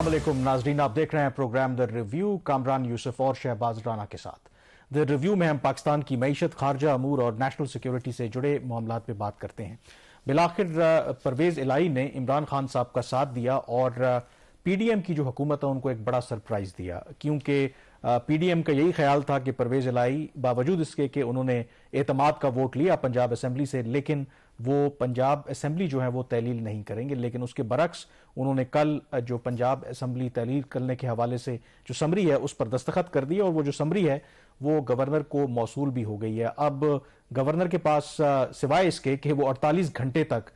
अस्सलामुअलैकुम नाजरीन, आप देख रहे हैं programme the review Kamran Yusuf और शहबाज राना के साथ। द रिव्यू में हम पाकिस्तान की मईशत, खारजा अमूर और नेशनल सिक्योरिटी से जुड़े मामलात पे बात करते हैं। बिलाखिर परवेज इलाही ने इमरान खान साहब का साथ दिया और पीडीएम की जो हुकूमत है उनको एक बड़ा सरप्राइज दिया, क्योंकि पीडीएम का यही ख्याल था कि परवेज इलाही बावजूद इसके कि उन्होंने एतमाद का वोट लिया पंजाब असम्बली से, लेकिन वो पंजाब असम्बली जो है वो तहलील नहीं करेंगे। लेकिन उसके बरक्स उन्होंने कल जो पंजाब असम्बली तहलील करने के हवाले से जो समरी है उस पर दस्तखत कर दिए और वो जो समरी है वो गवर्नर को मौसूल भी हो गई है। अब गवर्नर के पास सिवाय इसके कि वो 48 घंटे तक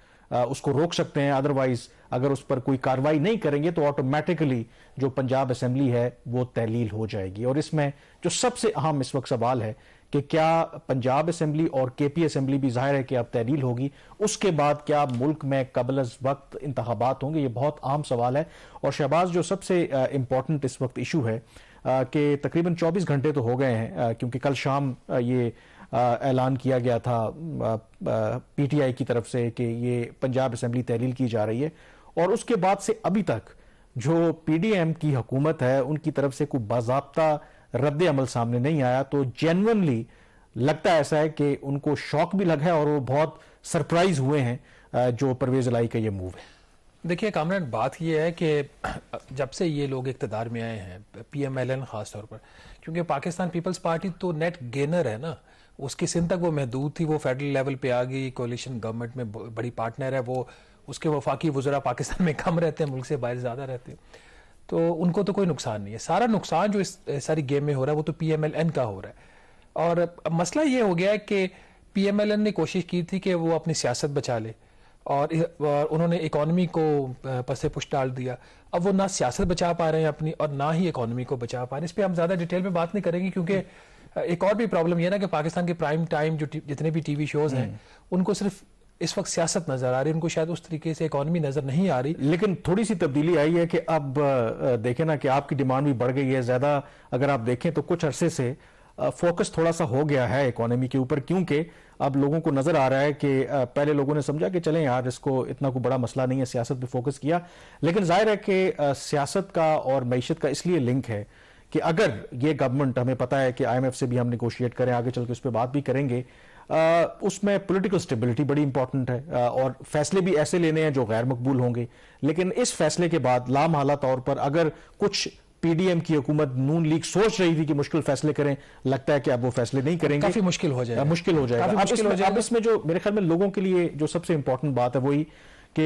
उसको रोक सकते हैं, अदरवाइज अगर उस पर कोई कार्रवाई नहीं करेंगे तो ऑटोमेटिकली जो पंजाब असम्बली है वो तहलील हो जाएगी। और इसमें जो सबसे अहम इस वक्त सवाल है कि क्या पंजाब असम्बली और केपी असम्बली भी जाहिर है कि अब तहलील होगी, उसके बाद क्या मुल्क में कबल अज वक्त इंतखाबात होंगे, ये बहुत अहम सवाल है। और शहबाज, जो सबसे इंपॉर्टेंट इस वक्त इशू है कि तकरीबन 24 घंटे तो हो गए हैं, क्योंकि कल शाम ये ऐलान किया गया था पीटीआई की तरफ से कि ये पंजाब असम्बली तहलील की जा रही है, और उसके बाद से अभी तक जो पीडीएम की हुकूमत है उनकी तरफ से कोई बाज़ाब्ता रद्द अमल सामने नहीं आया। तो जेन्युइनली लगता ऐसा है कि उनको शौक भी लगा है और वो बहुत सरप्राइज हुए हैं जो परवेज इलाही का ये मूव है। देखिए कामरान, बात यह है कि जब से ये लोग इक़्तिदार में आए हैं, पीएमएलएन खास तौर पर, क्योंकि पाकिस्तान पीपल्स पार्टी तो नेट गेनर है ना, उसकी सिंध तक वो महदूद थी, वो फेडरल लेवल पे आ गई, कोalition गवर्नमेंट में बड़ी पार्टनर है वो, उसके वफाकी वज़रा पाकिस्तान में कम रहते हैं, मुल्क से बाहर ज़्यादा रहते हैं, तो उनको तो कोई नुकसान नहीं है। सारा नुकसान जो इस सारी गेम में हो रहा है वो तो पीएमएलएन का हो रहा है। और अब मसला ये हो गया है कि पीएमएलएन ने कोशिश की थी कि वो अपनी सियासत बचा ले और उन्होंने इकॉनमी को पसे पुश डाल दिया। अब वो ना सियासत बचा पा रहे हैं अपनी और ना ही इकॉनमी को बचा पा रहे हैं। इस पर हम ज़्यादा डिटेल में बात नहीं करेंगे, क्योंकि एक और भी प्रॉब्लम ये ना कि पाकिस्तान के प्राइम टाइम जो जितने भी टीवी शोज हैं उनको सिर्फ इस वक्त सियासत नजर आ रही है, उनको शायद उस तरीके से इकॉनमी नजर नहीं आ रही। लेकिन थोड़ी सी तब्दीली आई है कि अब देखें ना कि आपकी डिमांड भी बढ़ गई है ज्यादा। अगर आप देखें तो कुछ अरसे से फोकस थोड़ा सा हो गया है इकोनॉमी के ऊपर, क्योंकि अब लोगों को नजर आ रहा है कि पहले लोगों ने समझा कि चलें यार इसको इतना कोई बड़ा मसला नहीं है, सियासत पे फोकस किया। लेकिन जाहिर है कि सियासत का और मईशत का इसलिए लिंक है कि अगर ये गवर्नमेंट, हमें पता है कि आईएमएफ से भी हम निगोशिएट करें, आगे चल के उस पर बात भी करेंगे, उसमें पॉलिटिकल स्टेबिलिटी बड़ी इंपॉर्टेंट है और फैसले भी ऐसे लेने हैं जो गैर मकबूल होंगे। लेकिन इस फैसले के बाद लामहला तौर पर अगर कुछ पीडीएम की हुकूमत नून लीग सोच रही थी कि मुश्किल फैसले करें, लगता है कि अब वो फैसले नहीं करेंगे, काफी मुश्किल हो जाएगा, अब इसमें जो मेरे ख्याल में लोगों के लिए जो सबसे इंपॉर्टेंट बात है वही कि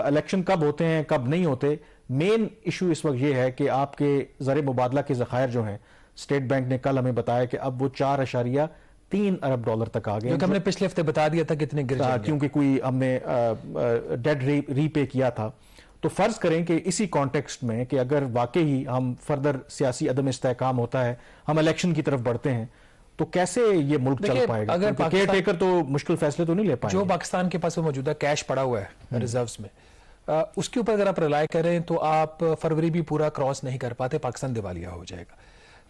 इलेक्शन कब होते हैं कब नहीं होते। मेन इशू इस वक्त ये है कि आपके ज़र मुबादला के ज़खायर जो हैं, स्टेट बैंक ने कल हमें बताया कि अब वो 4.3 अरब डॉलर तक आ गए, जो कि हमने पिछले हफ्ते बता दिया था कितने गिर जाएंगे, क्योंकि कोई हमने डेट रीपे किया था। तो फर्ज करें कि इसी कॉन्टेक्स्ट में कि अगर वाकई हम फर्दर सियासी अदम इस्तेहकाम होता है, हम इलेक्शन की तरफ बढ़ते हैं, तो कैसे ये मुल्क चल पाएगा? अगर केयर टेकर तो मुश्किल फैसले तो नहीं ले पाएंगे। जो पाकिस्तान के पास मौजूदा कैश पड़ा हुआ है रिजर्व्स में, उसके ऊपर अगर आप रिलाई करें तो आप फरवरी भी पूरा क्रॉस नहीं कर पाते, पाकिस्तान दिवालिया हो जाएगा।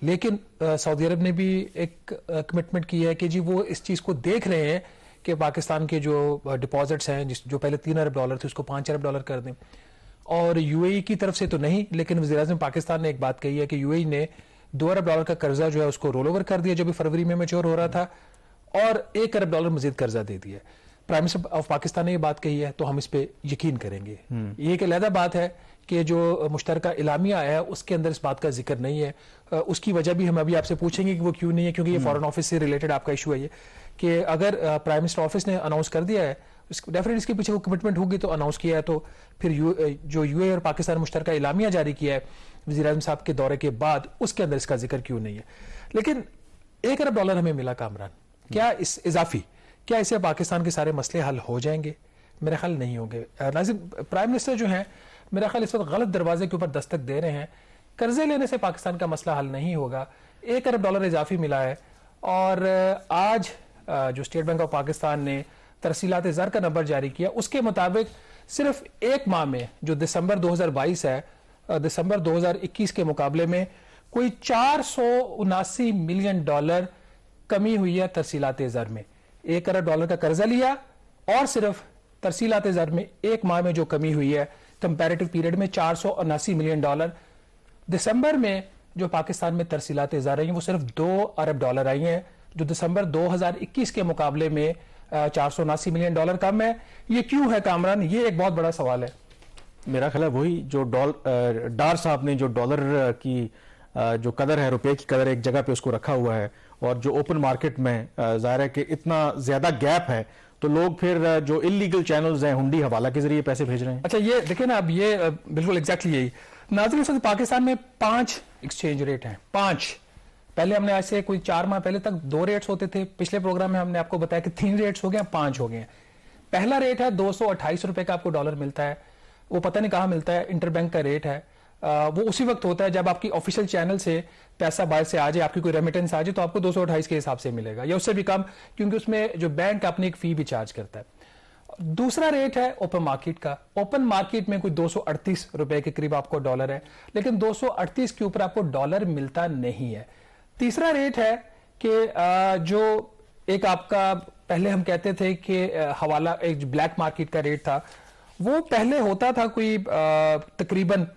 लेकिन सऊदी अरब ने भी एक कमिटमेंट की है कि जी वो इस चीज को देख रहे हैं कि पाकिस्तान के जो डिपॉजिट्स हैं, जो पहले 3 अरब डॉलर थे उसको 5 अरब डॉलर कर दें। और यूएई की तरफ से तो नहीं, लेकिन वज़ीर-ए-आज़म पाकिस्तान ने एक बात कही है कि यूएई ने 2 अरब डॉलर का कर्जा जो है उसको रोल ओवर कर दिया जो भी फरवरी में मैच्योर हो रहा था, और 1 अरब डॉलर मजीद कर्जा दे दिया। प्राइम मिनिस्टर ऑफ पाकिस्तान ने ये बात कही है तो हम इस पे यकीन करेंगे। ये एक अलग बात है कि जो मुश्तरका इलामिया आया है उसके अंदर इस बात का जिक्र नहीं है। उसकी वजह भी हम अभी आपसे पूछेंगे कि वो क्यों नहीं है, क्योंकि ये फॉरेन ऑफिस से रिलेटेड आपका इशू है ये, कि अगर प्राइम मिनिस्टर ऑफिस ने अनाउंस कर दिया है, डेफिनेटली इसके पीछे वो कमिटमेंट होगी तो अनाउंस किया है, तो फिर जो यूए और पाकिस्तान मुश्तरका इलामिया जारी किया है वज़ीर-ए-आज़म साहब के दौरे के बाद, उसके अंदर इसका जिक्र क्यों नहीं है। लेकिन 1 अरब डॉलर हमें मिला कामरान, क्या इस इजाफी, क्या इससे पाकिस्तान के सारे मसले हल हो जाएंगे? मेरा ख्याल नहीं होंगे। नाज़िम, प्राइम मिनिस्टर जो हैं मेरा ख्याल इस वक्त गलत दरवाजे के ऊपर दस्तक दे रहे हैं। कर्जे लेने से पाकिस्तान का मसला हल नहीं होगा। 1 अरब डॉलर इजाफी मिला है और आज जो स्टेट बैंक ऑफ पाकिस्तान ने तरसीलात ज़र का नंबर जारी किया, उसके मुताबिक सिर्फ एक माह में जो दिसंबर 2022 है, दिसंबर 2021 के मुकाबले में कोई 479 मिलियन डॉलर कमी हुई है तरसीलात ज़र में। 1 अरब डॉलर का कर्जा लिया और सिर्फ तरसीलात ज़र में एक माह में जो कमी हुई है कंपैरेटिव पीरियड में $479 मिलियन। दिसंबर में जो पाकिस्तान में तरसीलातें जा रही हैं वो सिर्फ $2 अरब आई हैं, जो दिसंबर 2021 के मुकाबले में $479 मिलियन कम है। ये क्यों है कामरान? ये एक बहुत बड़ा सवाल है। मेरा ख्याल है वही जो डार साहब ने जो डॉलर की जो कदर है, रुपए की कदर एक जगह पे उसको रखा हुआ है, और जो ओपन मार्केट में जाहिर है कि इतना ज्यादा गैप है, तो लोग फिर जो इलीगल चैनल्स हैं हुंडी हवाला के जरिए पैसे भेज रहे हैं। अच्छा, ये देखिए ना, अब ये बिल्कुल एग्जैक्टली यही नाज़रीन, पाकिस्तान में 5 एक्सचेंज रेट हैं। 5। पहले हमने आज से कोई 4 माह पहले तक 2 रेट्स होते थे। पिछले प्रोग्राम में हमने आपको बताया कि 3 रेट्स हो गए, 5 हो गए हैं। पहला रेट है 228 रुपए का आपको डॉलर मिलता है। वो पता नहीं कहां मिलता है, इंटरबैंक का रेट है। वो उसी वक्त होता है जब आपकी ऑफिशियल चैनल से पैसा बाहर से आ जाए, आपकी कोई रेमिटेंस आ जाए, तो आपको 228 के हिसाब से मिलेगा या उससे भी कम, क्योंकि उसमें जो बैंक अपनी एक फी भी चार्ज करता है। दूसरा रेट है ओपन मार्केट का। ओपन मार्केट में कोई 238 रुपए के करीब आपको डॉलर है, लेकिन 238 के ऊपर आपको डॉलर मिलता नहीं है। तीसरा रेट है कि जो एक आपका पहले हम कहते थे कि हवाला, एक ब्लैक मार्केट का रेट था, वो पहले होता था कोई तकरीबन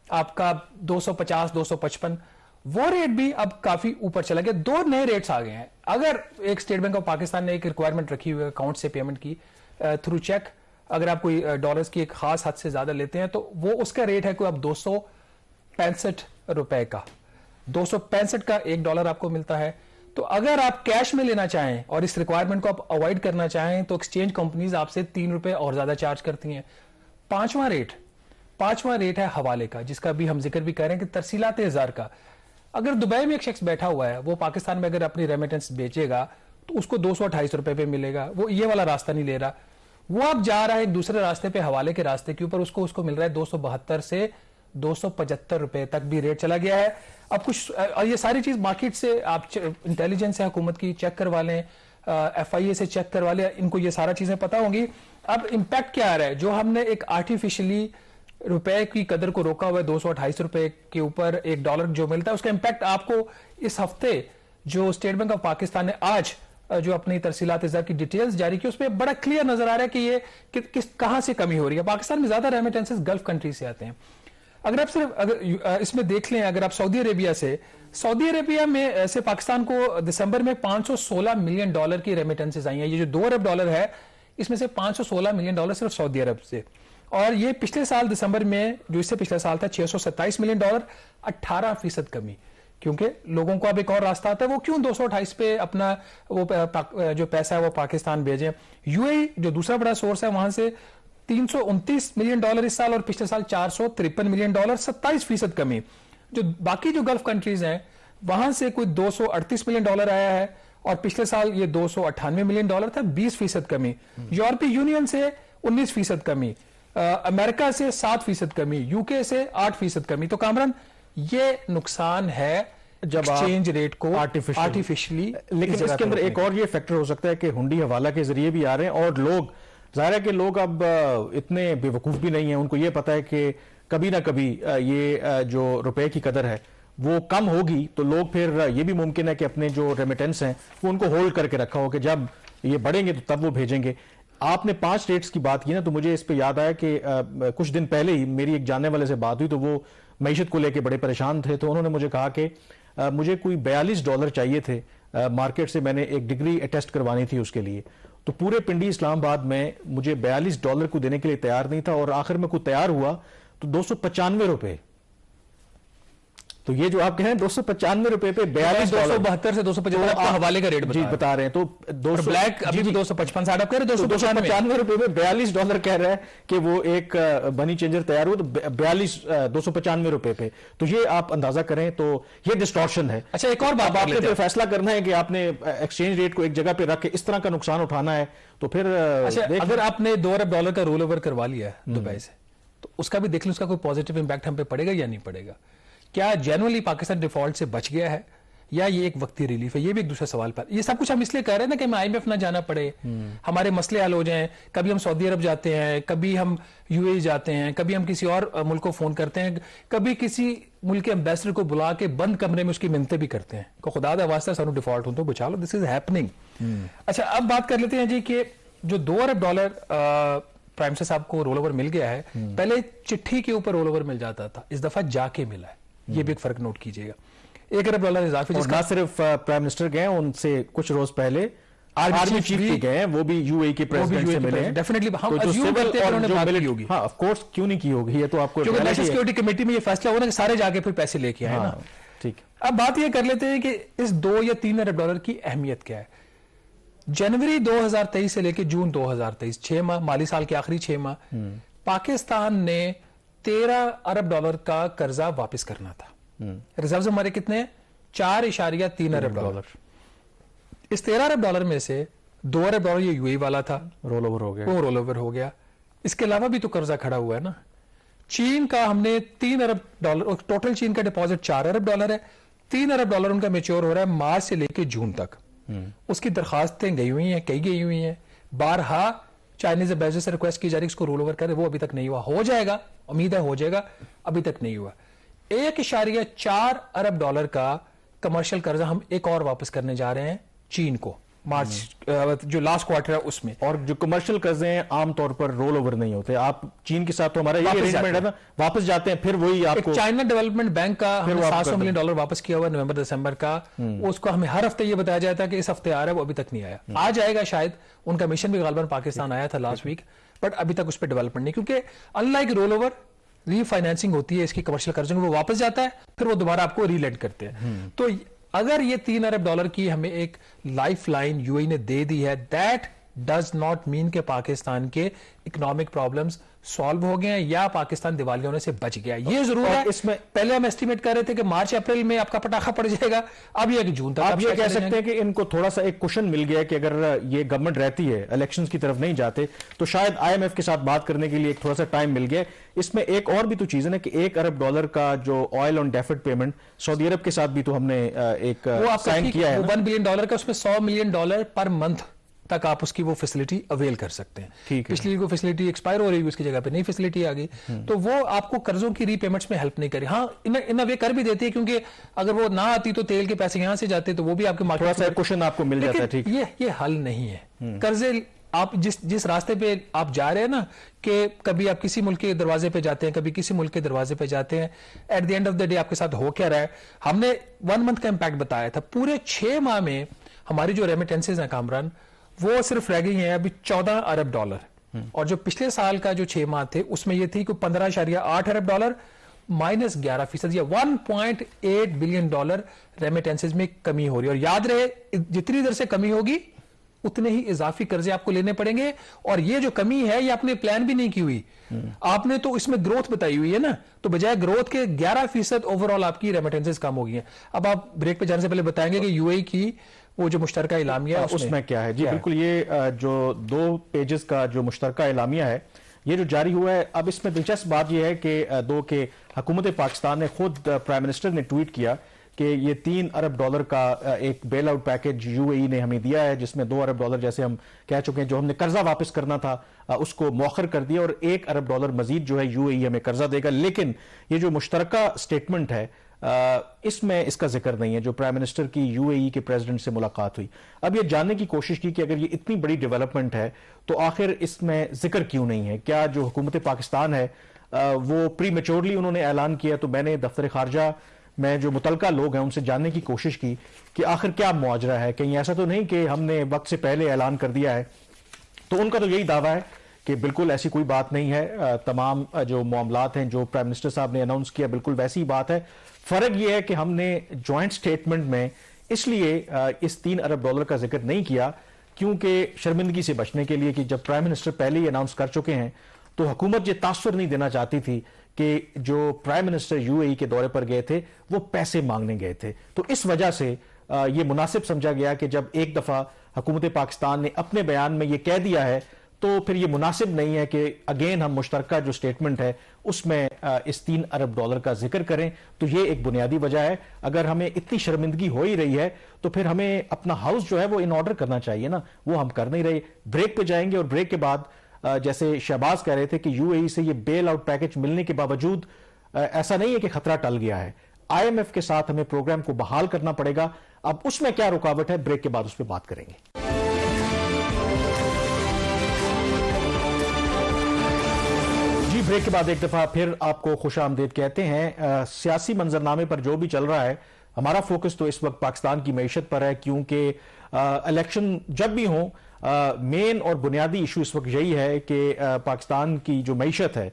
आपका 250 255। वो रेट भी अब काफी ऊपर चला गया। 2 नए रेट्स आ गए हैं। अगर एक स्टेट बैंक ऑफ पाकिस्तान ने एक रिक्वायरमेंट रखी हुई है अकाउंट से पेमेंट की थ्रू चेक, अगर आप कोई डॉलर्स की एक खास हद से ज्यादा लेते हैं, तो वो उसका रेट है कोई अब 265 रुपए का। 265 का $1 आपको मिलता है। तो अगर आप कैश में लेना चाहें और इस रिक्वायरमेंट को आप अवॉइड करना चाहें, तो एक्सचेंज कंपनीज आपसे 3 रुपए और ज्यादा चार्ज करती हैं। पांचवा रेट है हवाले का, जिसका भी हम जिक्र भी कर रहे हैं कि तरसीलात हजार का। अगर दुबई में एक शख्स बैठा हुआ है, वो पाकिस्तान में अगर अपनी रेमिटेंस बेचेगा तो उसको 228 रुपए पे मिलेगा। वो ये वाला रास्ता नहीं ले रहा, वो अब जा रहा है एक दूसरे रास्ते पे, हवाले के रास्ते के ऊपर। उसको मिल रहा है 272 से 275 रुपए तक भी रेट चला गया है। अब कुछ, और ये सारी चीज मार्केट से आप इंटेलिजेंस है हुकूमत की, चेक करवा लें, FIA से चेक करवा लें, इनको ये सारा चीजें पता होंगी। अब इंपैक्ट क्या आ रहा है? जो हमने एक आर्टिफिशियली रुपए की कदर को रोका हुआ है 228 रुपए के ऊपर $1 जो मिलता है, उसका इंपैक्ट आपको इस हफ्ते जो स्टेट बैंक ऑफ पाकिस्तान ने आज जो अपनी तरसीलात ज़र की डिटेल्स जारी की, उसमें बड़ा क्लियर नजर आ रहा है कि ये कहां से कमी हो रही है। पाकिस्तान में ज्यादा रेमिटेंसेस गल्फ कंट्री से आते हैं। अगर आप सिर्फ इसमें देख लें, अगर आप सऊदी अरेबिया में से पाकिस्तान को दिसंबर में $516 मिलियन की रेमिटेंसेस आई हैं। ये जो $2 अरब है, इसमें से $516 मिलियन सिर्फ सऊदी अरब से। और ये पिछले साल दिसंबर में, जो इससे पिछला साल था, $627 मिलियन, 18% कमी। क्योंकि लोगों को अब एक और रास्ता आता है, वो क्यों 228 पे अपना वो जो पैसा है वो पाकिस्तान भेजें। UAE जो दूसरा बड़ा सोर्स है, वहां से $329 मिलियन इस साल, और पिछले साल $453 मिलियन, 27% कमी। जो बाकी जो गल्फ कंट्रीज हैं, वहां से कोई $238 मिलियन आया है, और पिछले साल ये $298 मिलियन था, 20% कमी। यूरोपीय यूनियन से 19% कमी, अमेरिका से 7% कमी, यूके से 8% कमी। तो कामरान, ये नुकसान है जब एक्सचेंज रेट को आर्टिफिशियली। लेकिन इसके अंदर एक और ये फैक्टर हो सकता है कि हुंडी हवाला के जरिए भी आ रहे हैं, और लोग, जाहिर है कि लोग अब इतने बेवकूफ भी नहीं है, उनको ये पता है कि कभी ना कभी ये जो रुपए की कदर है वो कम होगी, तो लोग फिर ये भी मुमकिन है कि अपने जो रेमिटेंस हैं वो उनको होल्ड करके रखा हो कि जब ये बढ़ेंगे तो तब वो भेजेंगे। आपने 5 रेट्स की बात की ना, तो मुझे इस पे याद आया कि कुछ दिन पहले ही मेरी एक जानने वाले से बात हुई, तो वो मईशत को लेके बड़े परेशान थे। तो उन्होंने मुझे कहा कि मुझे कोई $42 चाहिए थे मार्केट से, मैंने एक डिग्री टेस्ट करवानी थी उसके लिए। तो पूरे पिंडी इस्लामाबाद में मुझे $42 को देने के लिए तैयार नहीं था, और आखिर में कोई तैयार हुआ तो 295 रुपए। तो ये जो आप कह रहे हैं 295 रुपए पे $42, 272 से 275 आपको हवाले का रेट बता रहे हैं। तो 200 ब्लैक अभी भी 255 साठ आप कह रहे हैं, 295 रुपए में $42 कह रहा है कि वो एक बनी चेंजर तैयार हुआ, तो 295 रुपए पे। तो ये आप अंदाजा करें, तो ये डिस्टॉर्शन है। अच्छा, एक और बात, आपने फैसला करना है कि आपने एक्सचेंज रेट को एक जगह पे रख के इस तरह का नुकसान उठाना है, तो फिर अगर आपने $2 अरब का रोल ओवर करवा लिया है दुबई से, तो उसका भी देख लें, उसका कोई पॉजिटिव इंपैक्ट हम पे पड़ेगा या नहीं पड़ेगा। क्या जनरली पाकिस्तान डिफॉल्ट से बच गया है, या ये एक वक्ती रिलीफ है? ये भी एक दूसरा सवाल पर। ये सब कुछ हम इसलिए कह रहे हैं ना कि हमें IMF ना जाना पड़े, हमारे मसले हल हो जाएं। कभी हम सऊदी अरब जाते हैं, कभी हम UAE जाते हैं, कभी हम किसी और मुल्क को फोन करते हैं, कभी किसी मुल्क के एम्बेसडर को बुला के बंद कमरे में उसकी मिन्नतें भी करते हैं कि खुदा दा वास्ता सानू डिफॉल्ट हो तो बचा लो। This is happening. अच्छा, अब बात कर लेते हैं जी कि जो $2 अरब प्राइम मिनिस्टर साहब को रोल ओवर मिल गया है। पहले चिट्ठी के ऊपर रोल ओवर मिल जाता था, इस दफा जाके मिला है। ये भी एक फर्क नोट कीजिएगा। $1 अरब इजाफी, और ना सिर्फ प्राइम मिनिस्टर गए, उनसे कुछ रोज पहले आर्मी चीफ भी गए, वो भी यूएई के प्रेसिडेंट से मिले। डेफिनेटली हम तो अज्यूम करते हैं उन्होंने बात की होगी। हाँ, ऑफ कोर्स, क्यों नहीं की होगी, ये तो आपको क्योंकि नेशनल सिक्योरिटी कमेटी में ये फैसला हुआ ना कि सारे जाके फिर पैसे लेके आए ना। ठीक। अब बात ये कर लेते हैं कि इस $2 या $3 अरब की अहमियत क्या है। जनवरी 2023 से लेकर जून 2023, 6 माह, माली साल के आखिरी 6 माह, पाकिस्तान ने $13 अरब का कर्जा वापस करना था। रिजर्व हमारे कितने हैं? $4.3 अरब। इस $13 अरब में से $2 अरब ये यूएई वाला था, रोल ओवर हो गया। वो रोल ओवर हो गया। इसके अलावा भी तो कर्जा खड़ा हुआ है ना। चीन का हमने $3 अरब, टोटल चीन का डिपॉजिट $4 अरब है। $3 अरब उनका मेच्योर हो रहा है मार्च से लेकर जून तक। उसकी दरखास्तें गई हुई हैं, कई गई हुई हैं। बारहा चाइनीज एम्बेसडर से रिक्वेस्ट की जा रही है इसको रोल ओवर करे, वो अभी तक नहीं हुआ। हो जाएगा, उम्मीद है हो जाएगा, अभी तक नहीं हुआ। $1.4 अरब का कमर्शियल कर्जा हम एक और वापस करने जा रहे हैं चीन को, मार्च जो लास्ट क्वार्टर है उसमें। और जो कमर्शियल कर्जे हैं आमतौर पर रोल ओवर नहीं होते। आप चीन के साथ तो हमारा ये अरेंजमेंट है ना, वापस जाते हैं, फिर वही आपको। चाइना डेवलपमेंट बैंक का हमने $700 मिलियन वापस किया हुआ नवंबर दिसंबर का। उसको हमें हर हफ्ते ये बताया जाता है कि इस हफ्ते आ रहा है, वो अभी तक नहीं आया। आ जाएगा शायद। उनका मिशन भी गालिबन पाकिस्तान आया था लास्ट वीक, बट अभी तक उस पर डेवलपमेंट नहीं, क्योंकि अनलाइक रोल ओवर रीफाइनेंसिंग होती है इसकी कमर्शियल कर्जों, वो वापस जाता है, फिर वो दोबारा आपको रीलेंड करते हैं। तो अगर ये $3 अरब की हमें एक लाइफ लाइन यूएई ने दे दी है, दैट डज नॉट मीन के पाकिस्तान के इकोनॉमिक प्रॉब्लम्स सॉल्व हो गए हैं या पाकिस्तान दिवालिया होने से बच गया। ये जरूर है। इसमें पहले हम एस्टिमेट कर रहे थे कि मार्च अप्रैल में आपका पटाखा पड़ जाएगा, अब ये जून तक। आप ये कह सकते हैं कि इनको थोड़ा सा एक कुशन मिल गया कि अगर ये गवर्नमेंट रहती है, इलेक्शंस की तरफ नहीं जाते, तो शायद आईएमएफ के साथ बात करने के लिए एक थोड़ा सा टाइम मिल गया। इसमें एक और भी तो चीज है ना कि $1 अरब का जो ऑयल ऑन डेफर्ड पेमेंट सऊदी अरब के साथ भी तो हमने एक साइन किया है, $1 बिलियन का, उसमें $100 मिलियन पर मंथ तक आप उसकी वो फैसिलिटी अवेल कर सकते हैं। पिछली को फैसिलिटी एक्सपायर हो रही है, उसकी जगह पे नई फैसिलिटी आ गई, तो वो आपको कर्जों की रीपेमेंट्स में हेल्प नहीं करी। हाँ, इन वे कर भी देती है, क्योंकि अगर वो ना आती तो तेल के पैसे यहां से जाते, तो वो भी आपके मार्केट थोड़ा सा क्वेश्चन आपको मिल जाता है। ठीक, ये हल नहीं है। कर्जे आप जिस रास्ते पे आप जा रहे हैं ना, कि कभी आप किसी मुल्क के दरवाजे पे जाते हैं, कभी किसी मुल्क के दरवाजे पे जाते हैं, at the end of the day आपके साथ हो क्या रहा है। हमने 1 मंथ का इंपैक्ट बताया था। पूरे 6 माह में हमारी जो रेमिटेंसेज हैं कामरान, वो सिर्फ रह गई हैं अभी $14 अरब। और जो पिछले साल का जो 6 माह थे उसमें ये थी कि $15.8 अरब, -11% या $1.8 बिलियन रेमिटेंसेज में कमी हो रही है। और याद रहे, जितनी देर से कमी होगी उतने ही इजाफी कर्जे आपको लेने पड़ेंगे। और ये जो कमी है ये आपने प्लान भी नहीं की हुई, आपने तो इसमें ग्रोथ बताई हुई है ना, तो बजाय ग्रोथ के 11% ओवरऑल आपकी रेमिटेंसेज कम हो गई हैं। अब आप ब्रेक पे जाने से पहले बताएंगे कि यूएई की वो जो मुश्तरका इलामिया है उसमें क्या है। जी बिल्कुल, ये जो 2 पेजेस का जो मुश्तरका इलामिया है ये जो जारी हुआ है, अब इसमें दिलचस्प बात यह है कि दो के हुकूमत पाकिस्तान ने खुद प्राइम मिनिस्टर ने ट्वीट किया कि ये $3 अरब का एक बेल आउट पैकेज यूएई ने हमें दिया है, जिसमें $2 अरब जैसे हम कह चुके हैं जो हमने कर्जा वापस करना था उसको मौखर कर दिया, और $1 अरब मजीद जो है यूएई हमें कर्जा देगा। लेकिन ये जो मुश्तरका स्टेटमेंट है इसमें इसका जिक्र नहीं है। जो प्राइम मिनिस्टर की यूएई के प्रेसिडेंट से मुलाकात हुई, अब ये जानने की कोशिश की कि अगर ये इतनी बड़ी डेवलपमेंट है तो आखिर इसमें जिक्र क्यों नहीं है। क्या जो हुकूमत पाकिस्तान है वो प्री मेच्योरली उन्होंने ऐलान किया। तो मैंने दफ्तर खारजा में जो मुतलका लोग हैं उनसे जानने की कोशिश की कि आखिर क्या मुआजरा है, कहीं ऐसा तो नहीं कि हमने वक्त से पहले ऐलान कर दिया है। तो उनका तो यही दावा है कि बिल्कुल ऐसी कोई बात नहीं है। तमाम जो मामलात हैं जो प्राइम मिनिस्टर साहब ने अनाउंस किया बिल्कुल वैसी ही बात है। फर्क यह है कि हमने जॉइंट स्टेटमेंट में इसलिए इस $3 अरब का जिक्र नहीं किया क्योंकि शर्मिंदगी से बचने के लिए कि जब प्राइम मिनिस्टर पहले ही अनाउंस कर चुके हैं तो हुकूमत ये तासुर नहीं देना चाहती थी कि जो प्राइम मिनिस्टर यूएई के दौरे पर गए थे वो पैसे मांगने गए थे। तो इस वजह से ये मुनासिब समझा गया कि जब एक दफा हुकूमत पाकिस्तान ने अपने बयान में ये कह दिया है तो फिर ये मुनासिब नहीं है कि अगेन हम मुश्तरका जो स्टेटमेंट है उसमें इस $3 अरब का जिक्र करें। तो ये एक बुनियादी वजह है। अगर हमें इतनी शर्मिंदगी हो ही रही है तो फिर हमें अपना हाउस जो है वो इन ऑर्डर करना चाहिए ना, वो हम कर नहीं रहे। ब्रेक पे जाएंगे और ब्रेक के बाद जैसे शहबाज कह रहे थे कि यूएई से ये बेल आउट पैकेज मिलने के बावजूद ऐसा नहीं है कि खतरा टल गया है। आईएमएफ के साथ हमें प्रोग्राम को बहाल करना पड़ेगा। अब उसमें क्या रुकावट है, ब्रेक के बाद उस पर बात करेंगे। ब्रेक के बाद एक दफा फिर आपको खुश आमदीद कहते हैं। सियासी मंजरनामे पर जो भी चल रहा है, हमारा फोकस तो इस वक्त पाकिस्तान की मईशत पर है, क्योंकि इलेक्शन जब भी हो मेन और बुनियादी इशू इस वक्त यही है कि पाकिस्तान की जो मईशत है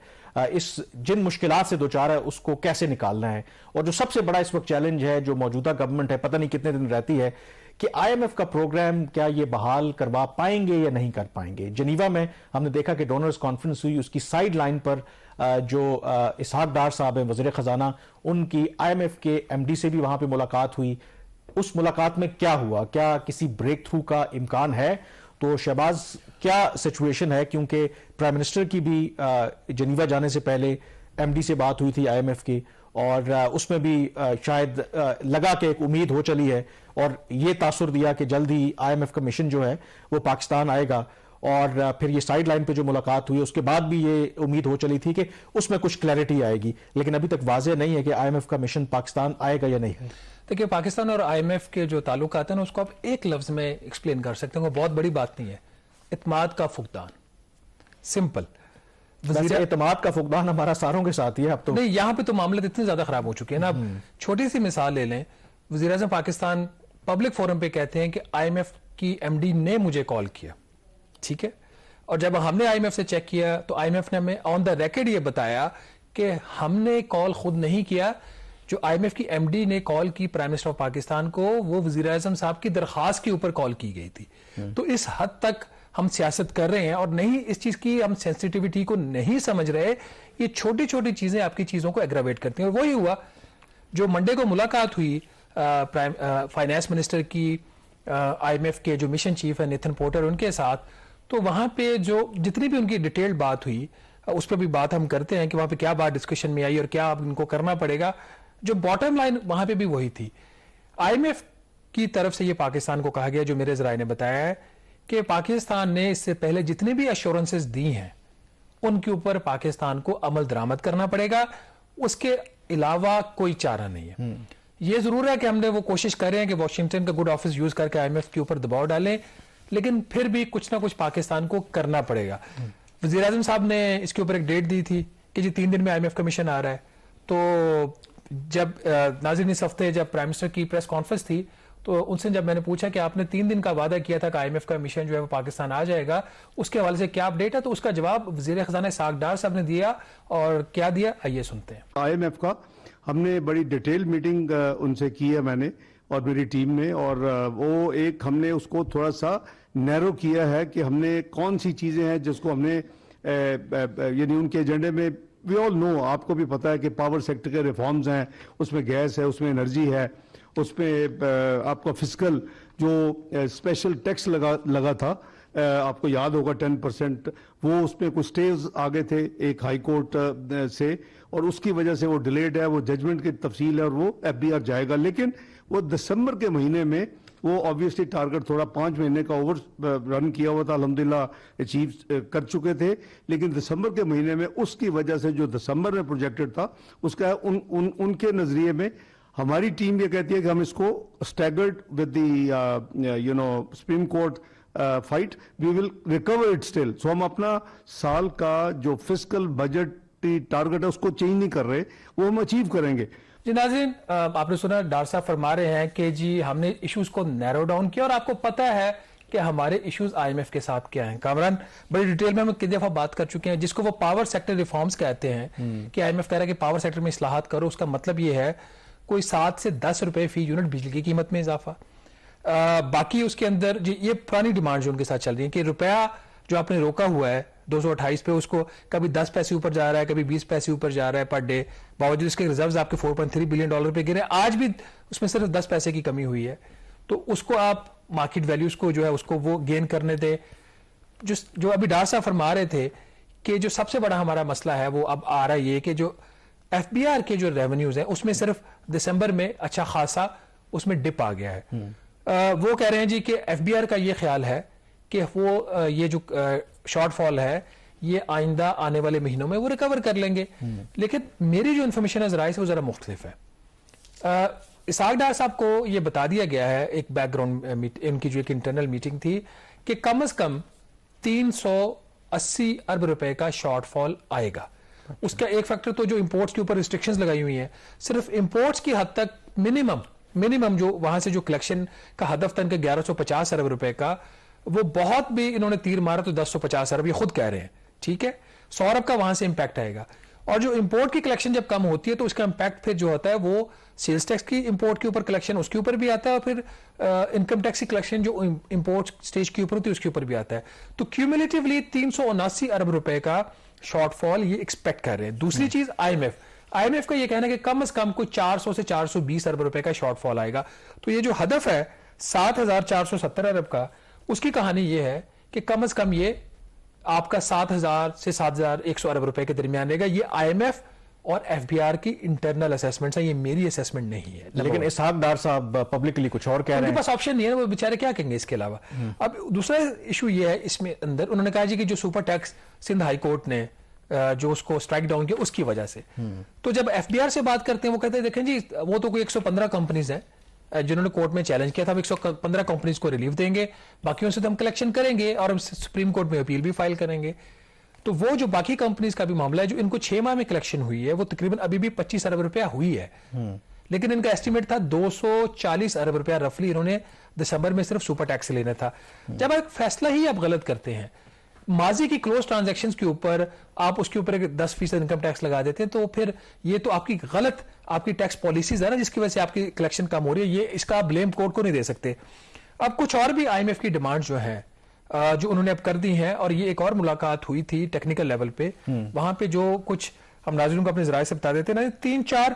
इस जिन मुश्किलात से दो चार है उसको कैसे निकालना है। और जो सबसे बड़ा इस वक्त चैलेंज है जो मौजूदा गवर्नमेंट है, पता नहीं कितने दिन रहती है, कि IMF का प्रोग्राम क्या ये बहाल करवा पाएंगे या नहीं कर पाएंगे। जनीवा में हमने देखा कि डोनर्स कॉन्फ्रेंस हुई, उसकी साइड लाइन पर जो इसहाक डार साहब हैं वज़ीर ख़जाना, उनकी IMF के MD से भी वहां पे मुलाकात हुई। उस मुलाकात में क्या हुआ, क्या किसी ब्रेक थ्रू का इम्कान है? तो शहबाज, क्या सिचुएशन है? क्योंकि प्राइम मिनिस्टर की भी जनीवा जाने से पहले MD से बात हुई थी IMF की, और उसमें भी शायद लगा कि एक उम्मीद हो चली है, और ये तासुर दिया कि जल्द ही IMF का मिशन जो है वो पाकिस्तान आएगा। और फिर ये साइड लाइन पे जो मुलाकात हुई उसके बाद भी ये उम्मीद हो चली थी कि उसमें कुछ क्लैरिटी आएगी, लेकिन अभी तक वाज़ेह नहीं है कि IMF का मिशन पाकिस्तान आएगा या नहीं। देखिए, पाकिस्तान और IMF के जो ताल्लुकात हैं ना, उसको आप एक लफ्ज में एक्सप्लेन कर सकते हैं, वो बहुत बड़ी बात नहीं है। इत्माद का फुकदान, सिंपल। एतमाद का फुकदान हमारा सारों के साथ ही है अब तो। नहीं, यहाँ पे तो मामले इतने ज्यादा खराब हो चुके हैं ना। अब छोटी सी मिसाल ले लें, वज़ीर-ए-आज़म पाकिस्तान पब्लिक फोरम पे कहते हैं कि IMF की MD ने मुझे कॉल किया, ठीक है। और जब हमने IMF से चेक किया तो IMF ने हमें ऑन द रिकॉर्ड ये बताया कि हमने कॉल खुद नहीं किया, जो IMF की MD ने कॉल की प्राइम मिनिस्टर ऑफ पाकिस्तान को, वो वज़ीर-ए-आज़म साहब की दरखास्त के ऊपर कॉल की गई थी। तो इस हद तक हम सियासत कर रहे हैं और नहीं इस चीज की हम सेंसिटिविटी को नहीं समझ रहे। ये छोटी छोटी चीजें आपकी चीजों को एग्रावेट करती हैं। और वही हुआ जो मंडे को मुलाकात हुई फाइनेंस मिनिस्टर की IMF के जो मिशन चीफ है नितिन पोर्टर, उनके साथ, तो वहां पे जो जितनी भी उनकी डिटेल्ड बात हुई उस पर भी बात हम करते हैं कि वहां पे क्या बात डिस्कशन में आई और क्या अब इनको करना पड़ेगा। जो बॉटम लाइन वहां पे भी वही थी। IMF की तरफ से ये पाकिस्तान को कहा गया, जो मेरे जराए ने बताया है, कि पाकिस्तान ने इससे पहले जितने भी एश्योरेंसेस दी हैं उनके ऊपर पाकिस्तान को अमल दरामद करना पड़ेगा, उसके अलावा कोई चारा नहीं है। ये जरूर है कि हमने वो कोशिश कर रहे हैं कि वॉशिंगटन का गुड ऑफिस यूज करके IMF के ऊपर दबाव डालें, लेकिन फिर भी कुछ ना कुछ पाकिस्तान को करना पड़ेगा। वज़ीर आज़म साहब ने इसके ऊपर एक डेट दी थी कि जी 3 दिन में IMF का मिशन आ रहा है। तो जब नाज़रीन इस हफ्ते जब प्राइम मिनिस्टर की प्रेस कॉन्फ्रेंस थी तो उनसे जब मैंने पूछा कि आपने 3 दिन का वादा किया था कि IMF का मिशन जो है वो पाकिस्तान आ जाएगा, उसके हवाले से क्या अपडेट है, तो उसका जवाब वज़ीर ख़ज़ाना इसहाक डार साहब ने दिया। और क्या दिया, आइए सुनते हैं। IMF का हमने बड़ी डिटेल मीटिंग उनसे की है, मैंने और मेरी टीम ने, और वो एक हमने उसको थोड़ा सा नैरो किया है कि हमने कौन सी चीज़ें हैं जिसको हमने यानी उनके एजेंडे में, वी ऑल नो, आपको भी पता है कि पावर सेक्टर के रिफॉर्म्स हैं, उसमें गैस है, उसमें एनर्जी है, उसमें आपका फिजिकल जो स्पेशल टैक्स लगा था, आपको याद होगा 10%, वो उसमें कुछ स्टेज आ गए थे एक हाई कोर्ट से, और उसकी वजह से वो डिलेड है, वो जजमेंट की तफसील है और वो FBR जाएगा। लेकिन वो दिसंबर के महीने में वो ऑब्वियसली टारगेट थोड़ा 5 महीने का ओवर रन किया हुआ था, अल्हम्दुलिल्लाह अचीव कर चुके थे, लेकिन दिसंबर के महीने में उसकी वजह से जो दिसंबर में प्रोजेक्टेड था उसका उनके नजरिए में हमारी टीम ये कहती है कि हम इसको staggered with the Supreme Court fight, we will recover it still. So हम अपना साल का जो फिस्कल बजट टारगेट है उसको चेंज नहीं कर रहे, वो हम अचीव करेंगे। जी नाज़रीन, आपने सुना डार साहब फरमा रहे हैं कि जी हमने इश्यूज को नैरो डाउन किया और आपको पता है कि हमारे इश्यूज IMF के साथ क्या हैं। कामरान, बड़ी डिटेल में हम कितनी दफा बात कर चुके हैं, जिसको वो पावर सेक्टर रिफॉर्म्स कहते हैं कि IMF कह रहा है कि पावर सेक्टर में इस्लाहात करो। उसका मतलब ये है कोई 7 से 10 रुपए फी यूनिट बिजली की कीमत में इजाफा। बाकी उसके अंदर जी ये पुरानी डिमांड जो उनके साथ चल रही है कि रुपया जो आपने रोका हुआ है 228 पे, उसको कभी 10 पैसे ऊपर जा रहा है, कभी 20 पैसे ऊपर जा रहा है पर डे, बावजूद इसके रिजर्व्स आपके $4.3 बिलियन पे गिरे, आज भी उसमें सिर्फ 10 पैसे की कमी हुई है। तो उसको आप मार्केट वैल्यूज को जो है उसको वो गेन करने दे। जो अभी डार साहब फरमा रहे थे कि जो सबसे बड़ा हमारा मसला है वो अब आ रहा है ये कि जो FBR के जो रेवेन्यूज हैं उसमें सिर्फ दिसंबर में अच्छा खासा उसमें डिप आ गया है। वो कह रहे हैं जी कि FBR का ये ख्याल है कि वो ये जो शॉर्टफॉल है ये आइंदा आने वाले महीनों में वो रिकवर कर लेंगे। लेकिन मेरी जो इन्फॉर्मेशन है जराए से वो जरा मुख्तलिफ है। इसहाक डार साहब को ये बता दिया गया है, एक बैकग्राउंड इनकी जो एक इंटरनल मीटिंग थी, कि कम से कम 380 अरब रुपए का शॉर्टफॉल आएगा। उसका एक फैक्टर तो जो इंपोर्ट्स के ऊपर रिस्ट्रिक्शंस लगाई हुई हैं, सिर्फ इंपोर्ट्स की हद तक मिनिमम जो वहां से जो कलेक्शन का हदफ तन के 1150 अरब रुपए का, वो बहुत भी इन्होंने तीर मारा तो 1050 अरब, ये खुद कह रहे हैं, ठीक है। 100 अरब का वहां से इंपैक्ट आएगा। और जो इंपोर्ट की कलेक्शन जब कम होती है तो उसका इंपैक्ट फिर जो होता है वो सेल्स टैक्स की इंपोर्ट के ऊपर कलेक्शन उसके ऊपर भी आता है, और फिर इनकम टैक्स की कलेक्शन जो इंपोर्ट स्टेज के ऊपर होती है उसके ऊपर भी आता है। तो क्यूमुलेटिवली 379 अरब रुपए का शॉर्टफॉल ये एक्सपेक्ट कर रहे हैं। दूसरी चीज आईएमएफ का ये कहना है कि कम से कम कोई 400 से 420 अरब रुपए का शॉर्टफॉल आएगा। तो ये जो हदफ है 7,470 अरब का, उसकी कहानी ये है कि कम से कम ये आपका 7,000 से 7,100 अरब रुपए के दरमियान रहेगा। ये आईएमएफ और एफबीआर की इंटरनल असेसमेंट है, ये मेरी असेसमेंट नहीं है। लेकिन इसहाक डार साहब पब्लिकली कुछ और कह रहे हैं। उनके पास ऑप्शन नहीं है, वो बेचारे क्या कहेंगे इसके अलावा। अब दूसरा इशू ये है इसमें अंदर, उन्होंने कहा जी कि जो super tax Sindh high court ने जो उसको स्ट्राइक डाउन किया उसकी वजह से, तो जब एफबीआर से बात करते हैं वो कहते हैं देखें जी वो तो कोई 115 कंपनीज हैं जिन्होंने कोर्ट में चैलेंज किया था, हम 115 कंपनीज को रिलीफ देंगे, बाकियों से तो हम कलेक्शन करेंगे और हम सुप्रीम कोर्ट में अपील भी फाइल करेंगे। तो वो जो बाकी कंपनीज का भी मामला है, जो इनको 6 माह में कलेक्शन हुई है, वो तकरीबन अभी भी 25 अरब रुपया हुई है, लेकिन इनका एस्टिमेट था 240 अरब रुपया रफली इन्होंने दिसंबर में सिर्फ सुपर टैक्स से लेना था। जब एक फैसला ही आप गलत करते हैं, माजी की क्लोज ट्रांजैक्शंस के ऊपर आप उसके ऊपर 10% इनकम टैक्स लगा देते हैं, तो फिर ये तो आपकी गलत आपकी टैक्स पॉलिसीज है ना, जिसकी वजह से आपकी कलेक्शन कम हो रही है। ये इसका आप ब्लेम कोर्ट को नहीं दे सकते। अब कुछ और भी आईएमएफ की डिमांड जो है जो उन्होंने अब कर दी हैं, और ये एक और मुलाकात हुई थी टेक्निकल लेवल पे, वहां पे जो कुछ हम नाज़रीन को अपने ज़राए से बता देते हैं ना, 3-4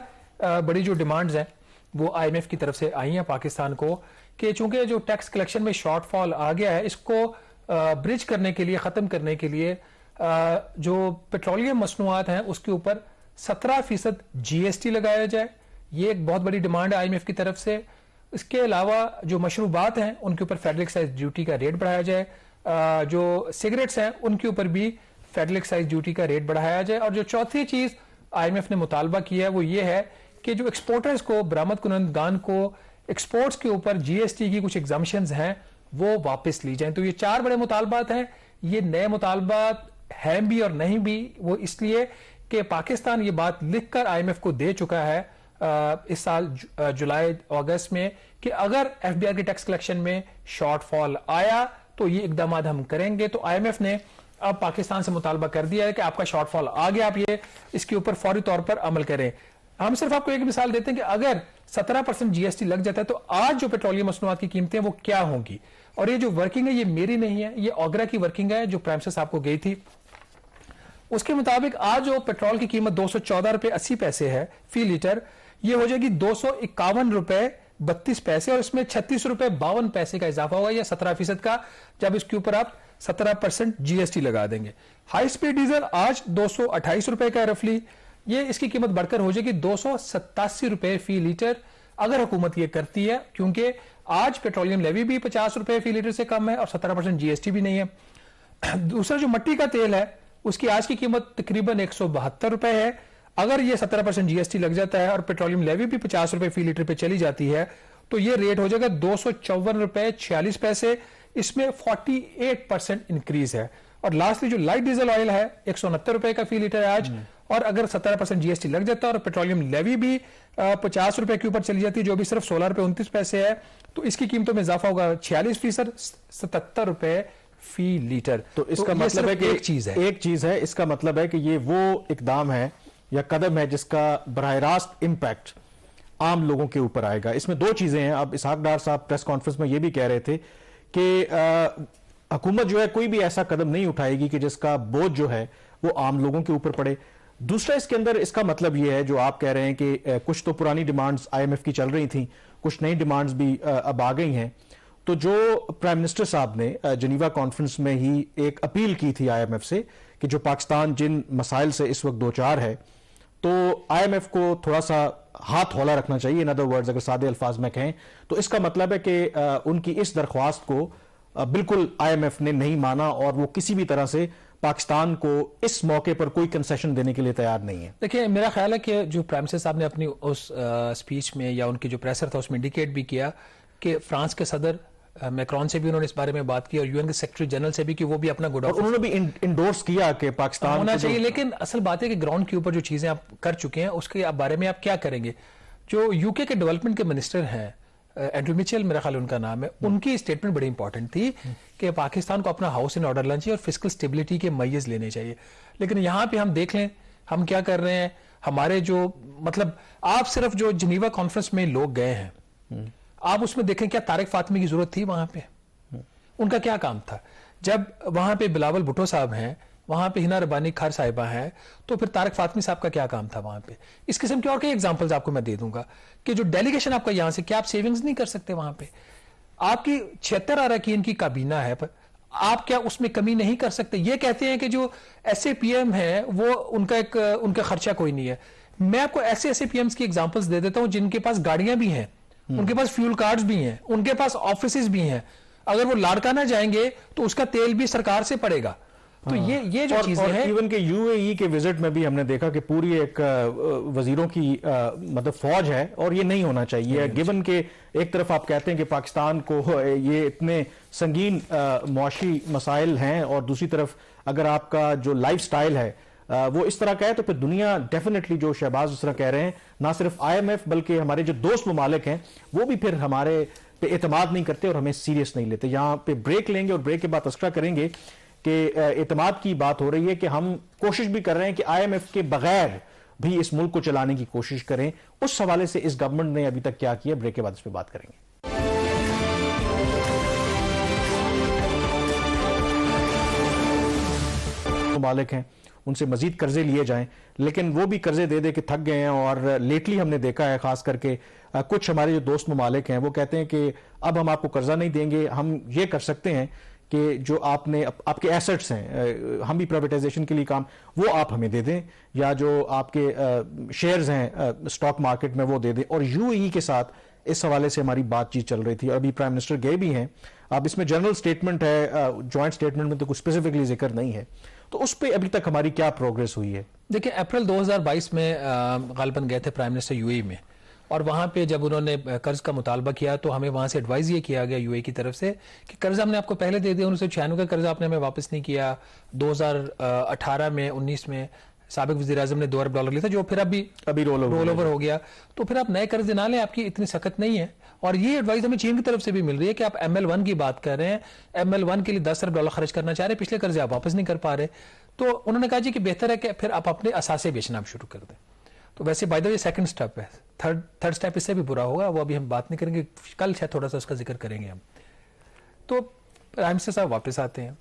बड़ी जो डिमांड्स हैं वो आईएमएफ की तरफ से आई हैं पाकिस्तान को, कि चूंकि जो टैक्स कलेक्शन में शॉर्टफॉल आ गया है, इसको ब्रिज करने के लिए, खत्म करने के लिए जो पेट्रोलियम मसनूआत हैं उसके ऊपर 17% जीएसटी लगाया जाए। ये एक बहुत बड़ी डिमांड है आईएमएफ की तरफ से। इसके अलावा जो मशरूबात हैं उनके ऊपर फेडरल एक्साइज ड्यूटी का रेट बढ़ाया जाए, जो सिगरेट्स हैं उनके ऊपर भी फेडरल एक्साइज ड्यूटी का रेट बढ़ाया जाए। और जो चौथी चीज आईएमएफ ने मुतालबा किया है वो ये है कि जो एक्सपोर्टर्स को, बरामद कुनंदगान को एक्सपोर्ट्स के ऊपर जीएसटी की कुछ एग्जाम्पशंस हैं वो वापस ली जाएं। तो ये 4 बड़े मुतालबात हैं। ये नए मुतालबात हैं भी और नहीं भी, वो इसलिए कि पाकिस्तान ये बात लिखकर आईएमएफ को दे चुका है इस साल जुलाई अगस्त में कि अगर एफबीआर की टैक्स कलेक्शन में शॉर्टफॉल आया तो ये इकदाम हम करेंगे। तो आईएमएफ ने अब पाकिस्तान से मुतालबा कर दिया है कि आपका शॉर्टफॉल आ गया, आप ये इसके ऊपर फौरी तौर पर अमल करें। हम सिर्फ आपको एक मिसाल देते हैं कि अगर 17% जीएसटी लग जाता है तो आज जो पेट्रोलियम मसनूआत की कीमतें वो क्या होंगी। और ये जो वर्किंग है ये मेरी नहीं है, ये ओगरा की वर्किंग है जो प्राइम मिनिस्टर आपको गई थी। उसके मुताबिक आज जो पेट्रोल की कीमत 214 रुपए 80 पैसे है फी लीटर, ये हो जाएगी 251 रुपए 32 पैसे, और इसमें 36 रुपए 52 पैसे का इजाफा होगा, या 17% का, जब इसके ऊपर आप 17% जीएसटी लगा देंगे। हाई स्पीड डीजल आज 228 रुपए का रफली, ये इसकी कीमत बढ़कर हो जाएगी 287 रुपए फी लीटर अगर हुकूमत ये करती है, क्योंकि आज पेट्रोलियम लेवी भी 50 रुपए फी लीटर से कम है और 17% जीएसटी भी नहीं है। दूसरा जो मट्टी का तेल है उसकी आज की कीमत तकरीबन 172 रुपए है। अगर ये 17% जीएसटी लग जाता है और पेट्रोलियम लेवी भी 50 रुपए फी लीटर पे चली जाती है तो ये रेट हो जाएगा 254 रुपए 46 पैसे, इसमें 48% इंक्रीज है। और लास्टली जो लाइट डीजल ऑयल है 169 रुपए का फी लीटर है आज, और अगर 17% जीएसटी लग जाता है और पेट्रोलियम लेवी भी 50 रुपए के ऊपर चली जाती है जो भी सिर्फ 16 रुपए 29 पैसे है, तो इसकी कीमतों में इजाफा होगा 46%, 77 रुपए फी लीटर। तो इसका मतलब है कि एक चीज है, इसका मतलब है कि ये वो इकदाम है या कदम है जिसका बराह रास्त इंपैक्ट आम लोगों के ऊपर आएगा। इसमें 2 चीजें हैं। अब इसहाक डार साहब प्रेस कॉन्फ्रेंस में ये भी कह रहे थे कि हुकूमत जो है कोई भी ऐसा कदम नहीं उठाएगी कि जिसका बोझ जो है वो आम लोगों के ऊपर पड़े। दूसरा इसके अंदर इसका मतलब ये है जो आप कह रहे हैं कि कुछ तो पुरानी डिमांड्स आईएमएफ की चल रही थी, कुछ नई डिमांड्स भी अब आ गई हैं। तो जो प्राइम मिनिस्टर साहब ने जनीवा कॉन्फ्रेंस में ही एक अपील की थी आईएमएफ से कि जो पाकिस्तान जिन मसाइल से इस वक्त 2-4 है, तो आईएमएफ को थोड़ा सा हाथ हौला रखना चाहिए। इन अदर वर्ड्स अगर सादे अल्फाज में कहें तो इसका मतलब है कि उनकी इस दरख्वास्त को बिल्कुल आईएमएफ ने नहीं माना और वो किसी भी तरह से पाकिस्तान को इस मौके पर कोई कंसेशन देने के लिए तैयार नहीं है। देखिए, मेरा ख्याल है कि जो प्राइम मिनिस्टर साहब ने अपनी उस स्पीच में या उनकी जो प्रेसर था उसमें इंडिकेट भी किया कि फ्रांस के सदर मैक्रॉन से भी उन्होंने इस बारे में बात की और यूएन के सेक्रेटरी जनरल से भी कि वो भी अपना गुड और उन्होंने भी इंडोर्स किया कि पाकिस्तान होना चाहिए। लेकिन असल बात है कि ग्राउंड के ऊपर जो चीजें आप कर चुके हैं उसके बारे में आप क्या करेंगे। जो यूके के डेवलपमेंट के मिनिस्टर हैं एंड्रू मिचेल, मेरा ख्याल उनका नाम है, उनकी स्टेटमेंट बड़ी इंपॉर्टेंट थी कि पाकिस्तान को अपना हाउस इन ऑर्डर लाना चाहिए और फिस्कल स्टेबिलिटी के मय्यज लेने चाहिए। लेकिन यहां पे हम देख लें हम क्या कर रहे हैं। हमारे जो मतलब आप सिर्फ जो जिनीवा कॉन्फ्रेंस में लोग गए हैं, आप उसमें देखें क्या तारिक फातमी की जरूरत थी वहां पे? उनका क्या काम था? जब वहां पे बिलावल भुट्टो साहब हैं, वहां पे हिना रब्बानी खार साहिबा हैं, तो फिर तारिक फातमी साहब का क्या काम था वहां पे? इस किस्म के और कई एग्जांपल्स आपको मैं दे दूंगा कि जो डेलीगेशन आपका यहां से, क्या आप सेविंग्स नहीं कर सकते वहां पे? आपकी 76 अरकान की काबीना है, पर आप क्या उसमें कमी नहीं कर सकते? ये कहते हैं कि जो SAPM है वो उनका खर्चा कोई नहीं है। मैं आपको ऐसे SAPMs की एग्जांपल्स दे देता हूं जिनके पास गाड़ियां भी हैं, उनके पास फ्यूल कार्ड्स भी हैं, उनके पास ऑफिसेज भी हैं। अगर वो लाड़काना जाएंगे तो उसका तेल भी सरकार से पड़ेगा। तो ये जो चीजें हैं, इवन के UAE के विजिट में भी हमने देखा कि पूरी एक वजीरों की मतलब फौज है और ये नहीं होना चाहिए। गिवन के एक तरफ आप कहते हैं कि पाकिस्तान को ये इतने संगीन मुआशी मसाइल हैं और दूसरी तरफ अगर आपका जो लाइफ स्टाइल है वो इस तरह का है, तो फिर दुनिया डेफिनेटली जो शहबाज इस तरह कह रहे हैं, ना सिर्फ IMF बल्कि हमारे जो दोस्त ममालिक हैं वो भी फिर हमारे पे एतमाद नहीं करते और हमें सीरियस नहीं लेते। यहाँ पे ब्रेक लेंगे और ब्रेक के बाद तस्करा करेंगे कि एतमाद की बात हो रही है कि हम कोशिश भी कर रहे हैं कि IMF के बगैर भी इस मुल्क को चलाने की कोशिश करें। उस हवाले से इस गवर्नमेंट ने अभी तक क्या किया, ब्रेक के बाद इस पर बात करेंगे। ममालिक हैं उनसे मजीद कर्जे लिए जाएं, लेकिन वो भी कर्जे दे दे के थक गए हैं। और लेटली हमने देखा है खास करके कुछ हमारे जो दोस्त ममालिक हैं वो कहते हैं कि अब हम आपको कर्जा नहीं देंगे, हम ये कर सकते हैं कि जो आपने आपके एसेट्स हैं, हम भी प्राइवेटाइजेशन के लिए काम, वो आप हमें दे दें, या जो आपके शेयर्स हैं स्टॉक मार्केट में वो दे दें। और UAE के साथ इस हवाले से हमारी बातचीत चल रही थी। अभी प्राइम मिनिस्टर गए भी हैं। अब इसमें जनरल स्टेटमेंट है, जॉइंट स्टेटमेंट में तो कुछ स्पेसिफिकली जिक्र नहीं है। तो उस पर अभी तक हमारी क्या प्रोग्रेस हुई है? देखिए, अप्रैल 2022 में गालिबन गए थे प्राइम मिनिस्टर UAE में, और वहां पे जब उन्होंने कर्ज का मुतालबा किया तो हमें वहां से एडवाइस ये किया गया UAE की तरफ से कि कर्ज हमने आपको पहले दे दिया, 1996 का कर्ज आपने हमें वापस नहीं किया। 2018 में 19 में साबिक वज़ीर आज़म ने $2 अरब लिया था, जो फिर अभी रोल ओवर हो गया। तो फिर आप नए कर्ज ना लें, आपकी इतनी सख्त नहीं है। और ये एडवाइस हमें चीन की तरफ से भी मिल रही है कि आप ML1 की बात कर रहे हैं, ML1 के लिए $10 अरब खर्च करना चाह रहे हैं, पिछले कर्जे आप वापस नहीं कर पा रहे। तो उन्होंने कहा जी कि बेहतर है कि फिर आप अपने असासे बेचना शुरू कर दें। तो वैसे by the way second step है, थर्ड स्टेप इससे भी बुरा होगा, वो अभी हम बात नहीं करेंगे, कल शायद थोड़ा सा उसका जिक्र करेंगे हम। तो प्राइम मिनिस्टर साहब वापस आते हैं,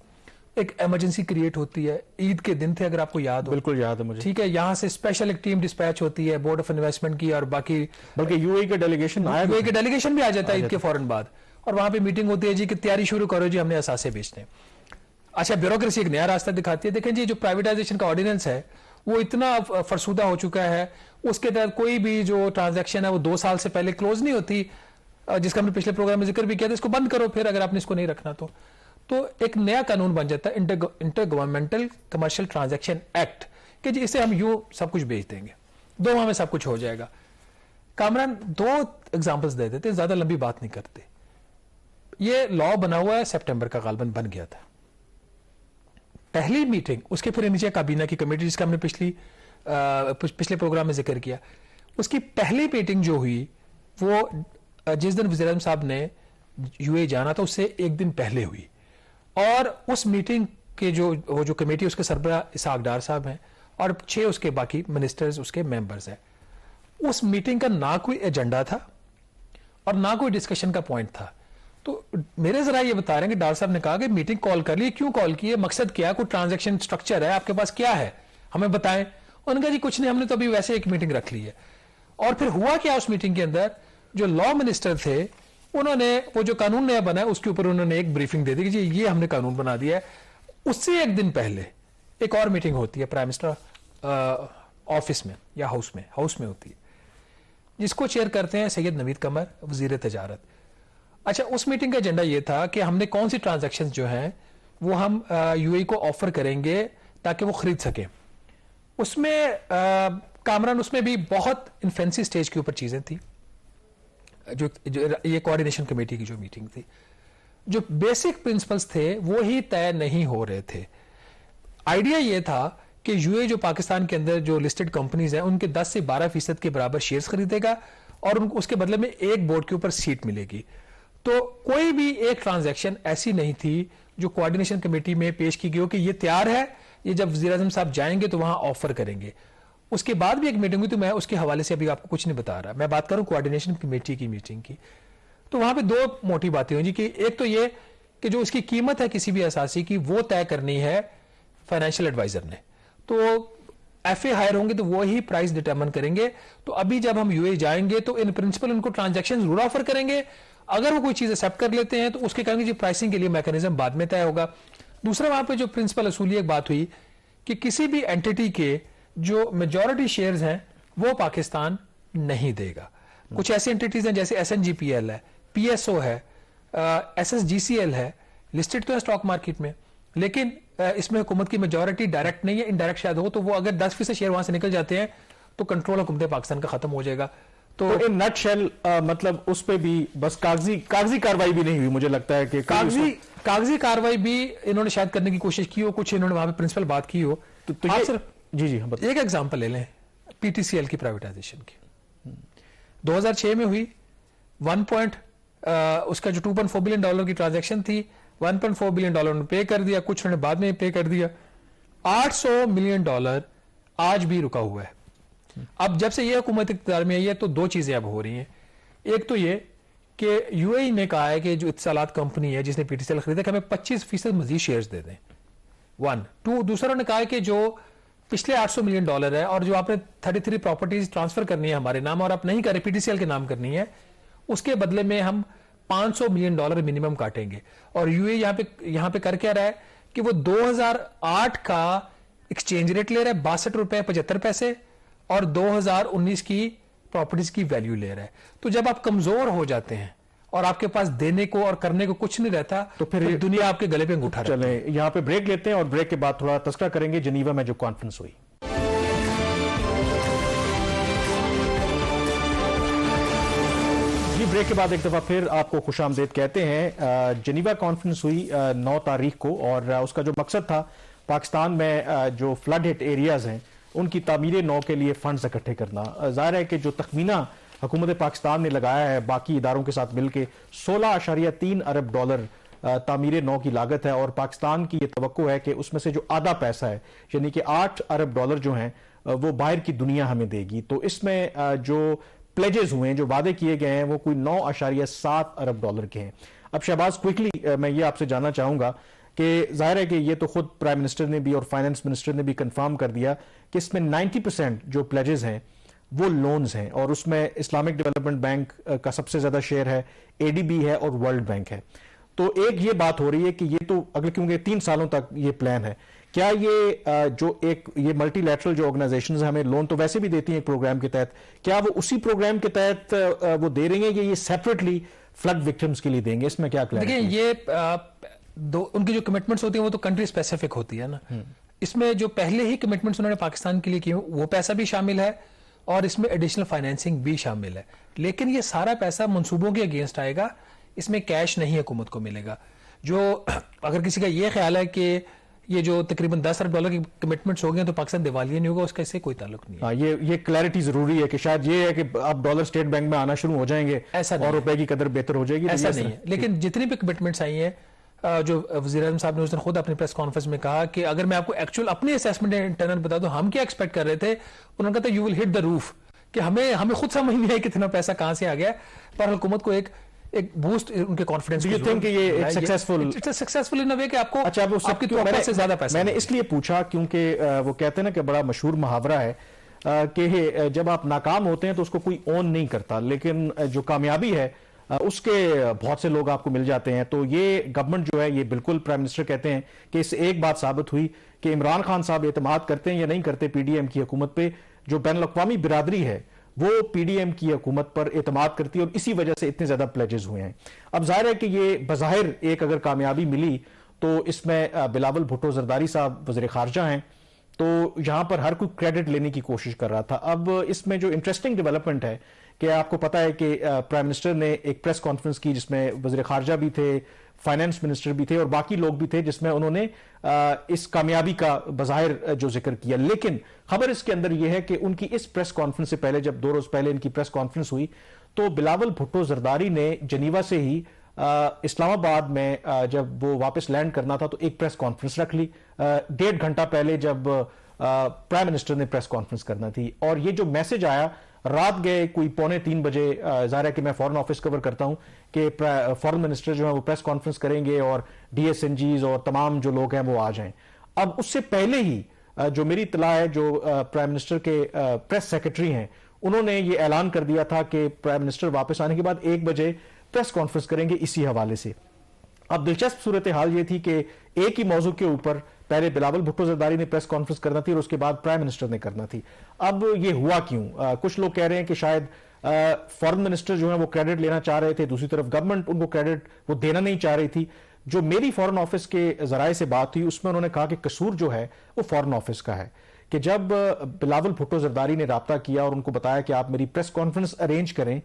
एक इमरजेंसी क्रिएट होती है, ईद के दिन थे अगर आपको याद हो। बिल्कुल याद है मुझे। ठीक है, यहाँ से स्पेशल एक टीम डिस्पैच होती है बोर्ड ऑफ इन्वेस्टमेंट की, और बाकी बल्कि UAE का डेलीगेशन आया, UAE का डेलीगेशन भी आ जाता है ईद के फौरन बाद, और वहां पे मीटिंग होती है जी कि तैयारी शुरू करो जी, हमने असासे बेचने। अच्छा, ब्यूरोक्रेसी एक नया रास्ता दिखाती है। देखें जी, जो प्राइवेटाइजेशन का ऑर्डिनेंस है वो इतना फरसूदा हो चुका है, उसके तहत कोई भी जो ट्रांजैक्शन है वो 2 साल से पहले क्लोज नहीं होती, जिसका हमने पिछले प्रोग्राम में जिक्र भी किया था। इसको बंद करो फिर, अगर आपने इसको नहीं रखना तो एक नया कानून बन जाता है, inter governmental commercial transaction act, कि जी इसे हम यूं सब कुछ बेच देंगे, 2 माह में सब कुछ हो जाएगा। कामरान 2 एग्जांपल्स दे देते, ज्यादा लंबी बात नहीं करते। ये लॉ बना हुआ है, सितंबर का गालबन बन गया था। पहली मीटिंग, उसके फिर नीचे काबीना की कमेटी जिसका हमने पिछले प्रोग्राम में जिक्र किया, उसकी पहली मीटिंग जो हुई वो जिस दिन वज़ीर आज़म साहब ने UAE जाना था उससे एक दिन पहले हुई। और उस मीटिंग के वो जो कमेटी, उसके सरबराह इसहाक डार साहब हैं और 6 उसके बाकी मिनिस्टर्स उसके मेंबर्स हैं। उस मीटिंग का ना कोई एजेंडा था और ना कोई डिस्कशन का पॉइंट था। तो मेरे जरा ये बता रहे हैं कि डार साहब ने कहा कि मीटिंग कॉल कर ली, क्यों कॉल की है, मकसद क्या, कोई ट्रांजैक्शन स्ट्रक्चर है आपके पास, क्या है, हमें बताएं। उन्होंने कहा जी कुछ नहीं, हमने तो अभी वैसे एक मीटिंग रख ली है। और फिर हुआ क्या, उस मीटिंग के अंदर जो लॉ मिनिस्टर थे उन्होंने वो जो कानून नया बना है उसके ऊपर उन्होंने एक ब्रीफिंग दे दी कि जी ये हमने कानून बना दिया है। उससे एक दिन पहले एक और मीटिंग होती है प्राइम मिनिस्टर ऑफिस में या हाउस में होती है, जिसको चेयर करते हैं सैयद नवीद कमर, वजीर तजारत। अच्छा, उस मीटिंग का एजेंडा ये था कि हमने कौन सी ट्रांजैक्शंस जो हैं वो हम UAE को ऑफर करेंगे ताकि वो खरीद सके। उसमें कामरान उसमें भी बहुत इन्फेंसी स्टेज के ऊपर चीजें थी, जो ये कोऑर्डिनेशन कमेटी की जो मीटिंग थी। जो बेसिक प्रिंसिपल्स थे वो ही तय नहीं हो रहे थे। आइडिया ये था कि यूए जो पाकिस्तान के अंदर जो लिस्टेड कंपनीज हैं उनके 10 से 12% के बराबर शेयर्स खरीदेगा और उनको उसके बदले में एक बोर्ड के ऊपर सीट मिलेगी। तो कोई भी एक ट्रांजैक्शन ऐसी नहीं थी जो कोऑर्डिनेशन कमेटी में पेश की गई हो कि ये तैयार है, ये जब वज़ीर आज़म साहब जाएंगे तो वहां ऑफर करेंगे। उसके बाद भी एक मीटिंग हुई, तो मैं उसके हवाले से अभी आपको कुछ नहीं बता रहा, मैं बात करूं कोऑर्डिनेशन कमेटी की मीटिंग की। तो वहां पे दो मोटी बातें हुई जी कि एक तो ये कि जो उसकी कीमत है किसी भी असासी की वो तय करनी है फाइनेंशियल एडवाइजर ने, तो एफए हायर होंगे तो वो ही प्राइस डिटरमिन करेंगे। तो अभी जब हम यूए जाएंगे तो इन प्रिंसिपल उनको ट्रांजैक्शन जरूर ऑफर करेंगे, अगर वो कोई चीज एक्सेप्ट कर लेते हैं तो उसके कारण जो प्राइसिंग के लिए मैकेनिज्म बाद में तय होगा। दूसरा वहां पे जो प्रिंसिपल असूली एक बात हुई कि किसी भी एंटिटी के जो मेजॉरिटी शेयर्स हैं वो पाकिस्तान नहीं देगा। कुछ ऐसी एंटिटीज हैं जैसे SNGPL है, PSO है, SSGCL है, लिस्टेड तो है स्टॉक मार्केट में, लेकिन इसमें हुकूमत की मेजॉरिटी डायरेक्ट नहीं है, इनडायरेक्ट शायद हो, तो वो अगर 10% शेयर वहां से निकल जाते हैं तो कंट्रोल हुकूमत पाकिस्तान का खत्म हो जाएगा। तो इन नटशेल मतलब उस पे भी बस कागजी कार्रवाई भी नहीं हुई, मुझे लगता है कि कागजी कार्रवाई भी इन्होंने शायद करने की कोशिश की हो, कुछ इन्होंने वहां पे प्रिंसिपल बात की हो। तो आप ये सिर्फ जी एक एग्जांपल ले लें PTCL की प्राइवेटाइजेशन की, 2006 में हुई उसका जो $2.4 बिलियन की ट्रांजैक्शन थी, $1.4 बिलियन पे कर दिया, कुछ उन्होंने बाद में पे कर दिया, $800 मिलियन आज भी रुका हुआ है। अब जब से ये हुकूमत इक़्तिदार में आई है तो दो चीजें अब हो रही हैं। एक तो ये कि यूएई ने कहा है कि जो इत्तसालात कंपनी है जिसने PTCL खरीदा कि हमें 25% मजीद शेयर्स दे दें, 1 दूसरा ने कहा है कि जो पिछले $800 मिलियन है और जो आपने 33 प्रॉपर्टीज ट्रांसफर करनी है हमारे नाम और आप नहीं करें PTCL के नाम करनी है, उसके बदले में हम $500 मिलियन मिनिमम काटेंगे। और यूएई यहां पे कर क्या रहा है कि वो 2008 का एक्सचेंज रेट ले रहा है, ₹62.75 और 2019 की प्रॉपर्टीज की वैल्यू ले रहा है। तो जब आप कमजोर हो जाते हैं और आपके पास देने को और करने को कुछ नहीं रहता तो फिर दुनिया आपके गले पे अंगूठा रखती है। चलें यहां पे ब्रेक लेते हैं और ब्रेक के बाद थोड़ा तस्करा करेंगे जिनीवा में जो कॉन्फ्रेंस हुई। जी ब्रेक के बाद एक दफा फिर आपको खुशामदीद कहते हैं। जिनीवा कॉन्फ्रेंस हुई 9 तारीख को और उसका जो मकसद था पाकिस्तान में जो फ्लड हिट एरियाज हैं उनकी तामीर नौ के लिए फंड्स इकट्ठे करना। जाहिर है कि जो तखमीना हुकूमत पाकिस्तान ने लगाया है बाकी इदारों के साथ मिलकर $16.3 अरब तामीर नौ की लागत है और पाकिस्तान की यह तवक्को है कि उसमें से जो आधा पैसा है यानी कि $8 अरब जो हैं वो बाहर की दुनिया हमें देगी। तो इसमें जो प्लेजेस हुए हैं, जो वादे किए गए हैं, वो कोई $9.7 अरब के हैं। अब शहबाज क्विकली मैं ये आपसे जानना चाहूंगा कि जाहिर है कि ये तो खुद प्राइम मिनिस्टर ने भी और फाइनेंस मिनिस्टर ने भी कंफर्म कर दिया कि इसमें 90% जो प्लेजेस हैं वो लोन्स हैं और उसमें इस्लामिक डेवलपमेंट बैंक का सबसे ज्यादा शेयर है, ADB है और वर्ल्ड बैंक है। तो एक ये बात हो रही है कि ये तो अगले क्योंकि 3 सालों तक ये प्लान है, क्या ये जो ये मल्टीलैटरल जो ऑर्गेनाइजेशंस हमें लोन तो वैसे भी देती हैं एक प्रोग्राम के तहत, क्या वो उसी प्रोग्राम के तहत वो दे रही हैं कि ये सेपरेटली फ्लड विक्टिम्स के लिए देंगे? इसमें क्या क्लैरिटी? देखिए ये उनकी जो कमिटमेंट्स होती है वो तो कंट्री स्पेसिफिक होती है ना। इसमें जो पहले ही कमिटमेंट्स उन्होंने पाकिस्तान के लिए किए वो पैसा भी शामिल है और इसमें एडिशनल फाइनेंसिंग भी शामिल है, लेकिन ये सारा पैसा मंसूबों के अगेंस्ट आएगा, इसमें कैश नहीं हुकूमत को मिलेगा। जो अगर किसी का ये ख्याल है कि ये जो तकरीबन $10 अरब की कमिटमेंट्स हो गए तो पाकिस्तान दिवालिया नहीं होगा, उसका इससे कोई ताल्लुक नहीं है। हाँ, ये क्लैरिटी जरूरी है कि शायद ये है कि अब डॉलर स्टेट बैंक में आना शुरू हो जाएंगे ऐसा और रुपए की कदर बेहतर हो जाएगी, ऐसा नहीं है। लेकिन जितनी भी कमिटमेंट्स आई हैं, जो वज़ीर आज़म साहब ने उस दिन खुद अपनी प्रेस कॉन्फ्रेंस में कहा कि अगर मैं आपको एक्चुअल अपनी असेसमेंट इंटरनल बता दूं हम क्या एक्सपेक्ट कर रहे थे, उन्होंने कहा था you will hit the roof, कि हमें खुद समझ नहीं है कितना पैसा कहां से आ गया, पर हुकूमत को एक बूस्ट उनके कॉन्फिडेंस। यू थिंक ये एक सक्सेसफुल इन अ वे कि आपको आपकी तो से ज्यादा पैसा। मैंने इसलिए पूछा क्योंकि वो कहते हैं ना कि बड़ा मशहूर मुहावरा है कि जब आप नाकाम होते हैं तो उसको कोई ओन नहीं करता, लेकिन जो कामयाबी है उसके बहुत से लोग आपको मिल जाते हैं। तो ये गवर्नमेंट जो है, ये बिल्कुल प्राइम मिनिस्टर कहते हैं कि इससे एक बात साबित हुई कि इमरान खान साहब एतमाद करते हैं या नहीं करते PDM की हुकूमत पे, जो बैन अवी बिरादरी है वो PDM की हुकूमत पर एतमाद करती है और इसी वजह से इतने ज्यादा प्लेजेस हुए हैं। अब जाहिर है कि ये बज़ाहिर एक अगर कामयाबी मिली तो इसमें बिलावल भुट्टो जरदारी साहब वज़ीर ख़ारजा हैं, तो यहां पर हर कोई क्रेडिट लेने की कोशिश कर रहा था। अब इसमें जो इंटरेस्टिंग डेवलपमेंट है कि आपको पता है कि प्राइम मिनिस्टर ने एक प्रेस कॉन्फ्रेंस की जिसमें वज़ीर ख़ारजा भी थे, फाइनेंस मिनिस्टर भी थे और बाकी लोग भी थे, जिसमें उन्होंने इस कामयाबी का बज़ाहिर जो जिक्र किया। लेकिन खबर इसके अंदर यह है कि उनकी इस प्रेस कॉन्फ्रेंस से पहले, जब 2 रोज पहले इनकी प्रेस कॉन्फ्रेंस हुई, तो बिलावल भुट्टो जरदारी ने जनीवा से ही इस्लामाबाद में जब वो वापस लैंड करना था तो एक प्रेस कॉन्फ्रेंस रख ली 1.5 घंटा पहले, जब प्राइम मिनिस्टर ने प्रेस कॉन्फ्रेंस करना थी। और ये जो मैसेज आया रात गए कोई 2:45 बजे, जाहिर है कि मैं फॉरेन ऑफिस कवर करता हूं, कि फॉरेन मिनिस्टर जो है वो प्रेस कॉन्फ्रेंस करेंगे और DSNGs और तमाम जो लोग हैं वो आ जाएं। अब उससे पहले ही जो मेरी इत्तला है, जो प्राइम मिनिस्टर के प्रेस सेक्रेटरी हैं, उन्होंने ये ऐलान कर दिया था कि प्राइम मिनिस्टर वापस आने के बाद 1 बजे प्रेस कॉन्फ्रेंस करेंगे इसी हवाले से। अब दिलचस्प सूरत हाल ये थी कि एक ही मौजू के ऊपर पहले बिलावल भुट्टो जरदारी ने प्रेस कॉन्फ्रेंस करना थी और उसके बाद प्राइम मिनिस्टर ने करना थी। अब ये हुआ क्यों? कुछ लोग कह रहे हैं कि शायद फॉरेन मिनिस्टर जो है वो क्रेडिट लेना चाह रहे थे, दूसरी तरफ गवर्नमेंट उनको क्रेडिट वो देना नहीं चाह रही थी। जो मेरी फॉरेन ऑफिस के जराए से बात हुई उसमें उन्होंने कहा कि कसूर जो है वो फॉरेन ऑफिस का है, कि जब बिलावल भुट्टो जरदारी ने राब्ता किया और उनको बताया कि आप मेरी प्रेस कॉन्फ्रेंस अरेंज करें,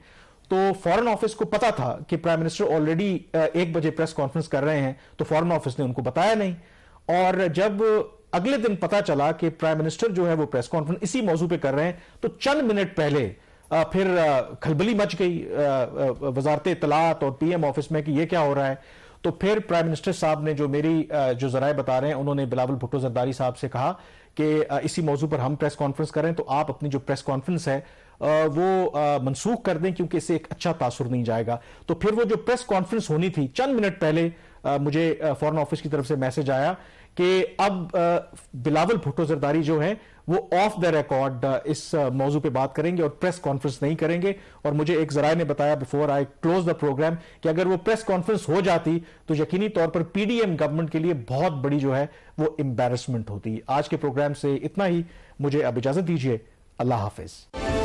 तो फॉरेन ऑफिस को पता था कि प्राइम मिनिस्टर ऑलरेडी 1 बजे प्रेस कॉन्फ्रेंस कर रहे हैं, तो फॉरेन ऑफिस ने उनको बताया नहीं। और जब अगले दिन पता चला कि प्राइम मिनिस्टर जो है वो प्रेस कॉन्फ्रेंस इसी मौजू पे कर रहे हैं, तो चंद मिनट पहले फिर खलबली मच गई वजारत इत्तलात और PM ऑफिस में कि ये क्या हो रहा है। तो फिर प्राइम मिनिस्टर साहब ने, जो मेरी जो जराए बता रहे हैं, उन्होंने बिलावल भुट्टो जरदारी साहब से कहा कि इसी मौजू पर हम प्रेस कॉन्फ्रेंस करें, तो आप अपनी जो प्रेस कॉन्फ्रेंस है वो मनसूख कर दें, क्योंकि इससे एक अच्छा तासुर नहीं जाएगा। तो फिर वो जो प्रेस कॉन्फ्रेंस होनी थी, चंद मिनट पहले मुझे फॉरेन ऑफिस की तरफ से मैसेज आया कि अब बिलावल भुट्टो जरदारी जो है वो ऑफ द रिकॉर्ड इस मौजू पे बात करेंगे और प्रेस कॉन्फ्रेंस नहीं करेंगे। और मुझे एक जराए ने बताया before I close the programme कि अगर वो प्रेस कॉन्फ्रेंस हो जाती तो यकीनी तौर पर PDM गवर्नमेंट के लिए बहुत बड़ी जो है वो एम्बैरसमेंट होती। आज के प्रोग्राम से इतना ही, मुझे अब इजाजत दीजिए। अल्लाह हाफिज।